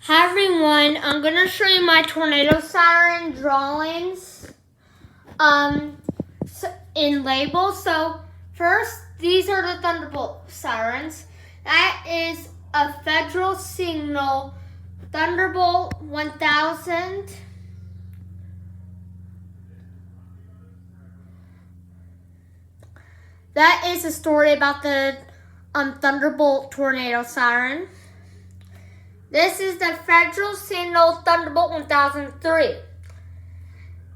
Hi everyone, I'm going to show you my tornado siren drawings in labels. So first, these are the Thunderbolt sirens. That is a federal signal, Thunderbolt 1000. That is a story about the Thunderbolt tornado siren. This is the Federal Signal Thunderbolt 1003.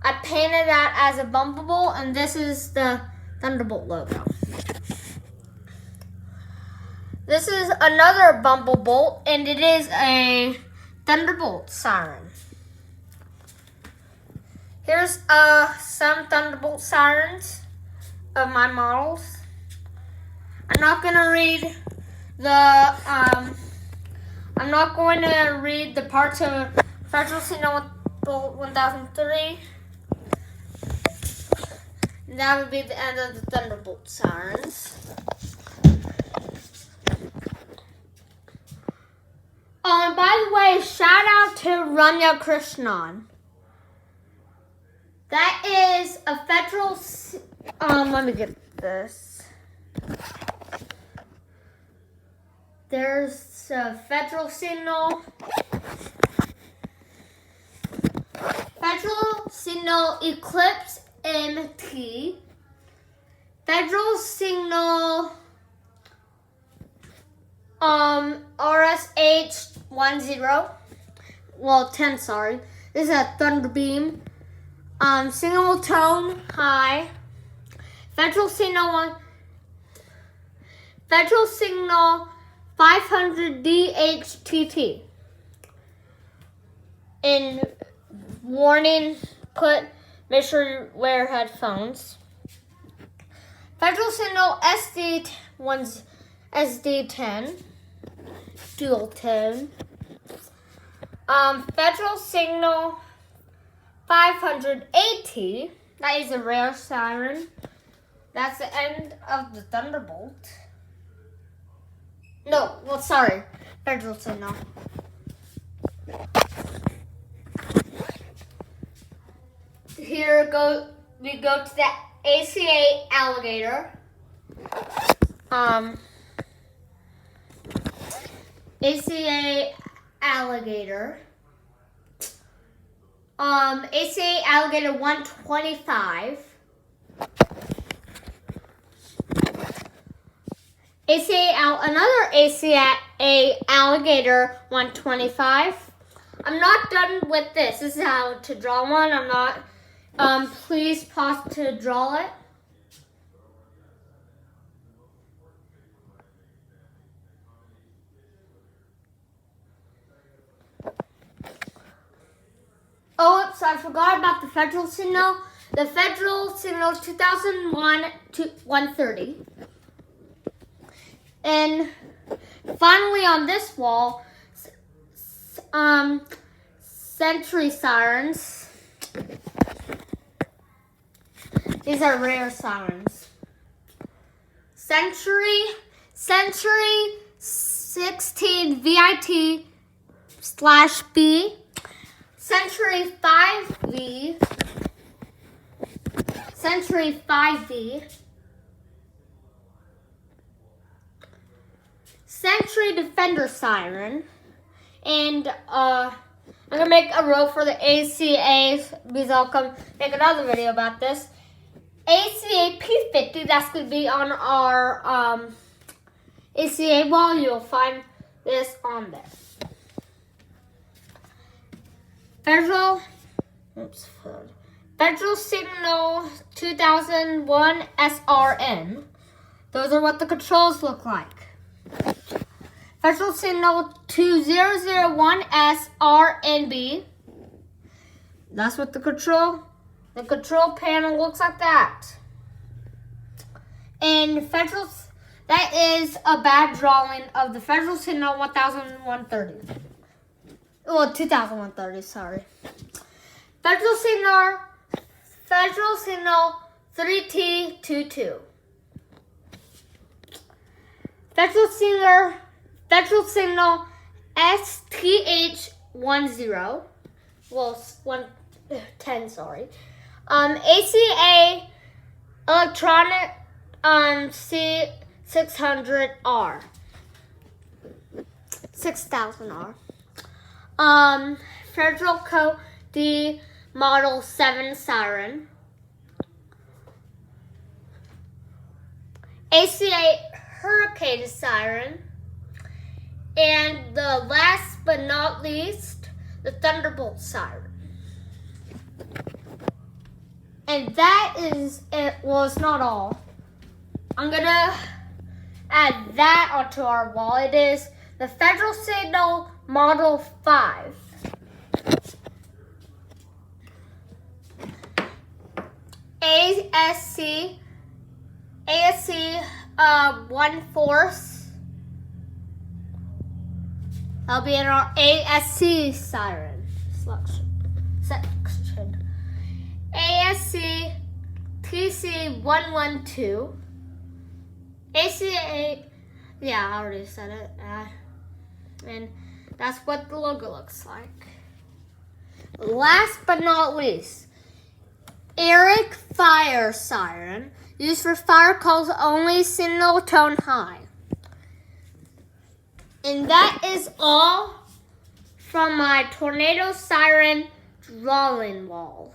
I painted that as a bumblebee, and this is the Thunderbolt logo. This is another bumblebee, and it is a Thunderbolt siren. Here's some Thunderbolt sirens of my models. I'm not going to read the parts of Federal Signal 1003. That would be the end of the Thunderbolt sirens. Oh, and by the way, shout out to Ranya Krishnan. That is a federal. Let me get this. There's a Federal Signal. Federal Signal Eclipse MT. Federal Signal RSH10. Well, 10, sorry. This is a Thunderbeam. Signal Tone High. Federal Signal 500 DHTT. In warning, make sure you wear headphones. Federal Signal SD10, dual tone. Federal Signal 580. That is a rare siren. That's the end of the Thunderbolt. No, well, sorry. Federal Signal. We go to the ACA Alligator. ACA Alligator. ACA Alligator 125. Another ACA Alligator 125. I'm not done with this. This is how to draw one. I'm not. Please pause to draw it. Oh, oops, I forgot about the Federal Signal. The Federal Signal 2001 to 130. And finally on this wall, Century sirens. These are rare sirens. Century 16 VIT/B. Century 5V. Century 5V. Century Defender siren. And I'm gonna make a row for the ACA because I'll come make another video about this. ACA P50, that's gonna be on our ACA wall. You'll find this on there. Federal Signal 2001 SRN. Those are what the controls look like. Federal Signal 2001 SRNB. That's what the control panel looks like that. And that is a bad drawing of the Federal Signal 1130. Well, 2130, sorry. Federal Signal 3T22. Federal Signal STH Well, 110, sorry. ACA electronic C600R. 6000R. Federal Code D Model 7 siren. ACA Hurricane siren. And the last but not least, the Thunderbolt siren. And that is it. Was not all. I'm gonna add that onto our wall. It is the Federal Signal Model 5. ASC 1/4. That'll be in our ASC siren section. ASC TC112. ACA, yeah, I already said it. And that's what the logo looks like. Last but not least, Eric Fire Siren, used for fire calls only, single tone high. And that is all from my tornado siren drawing wall.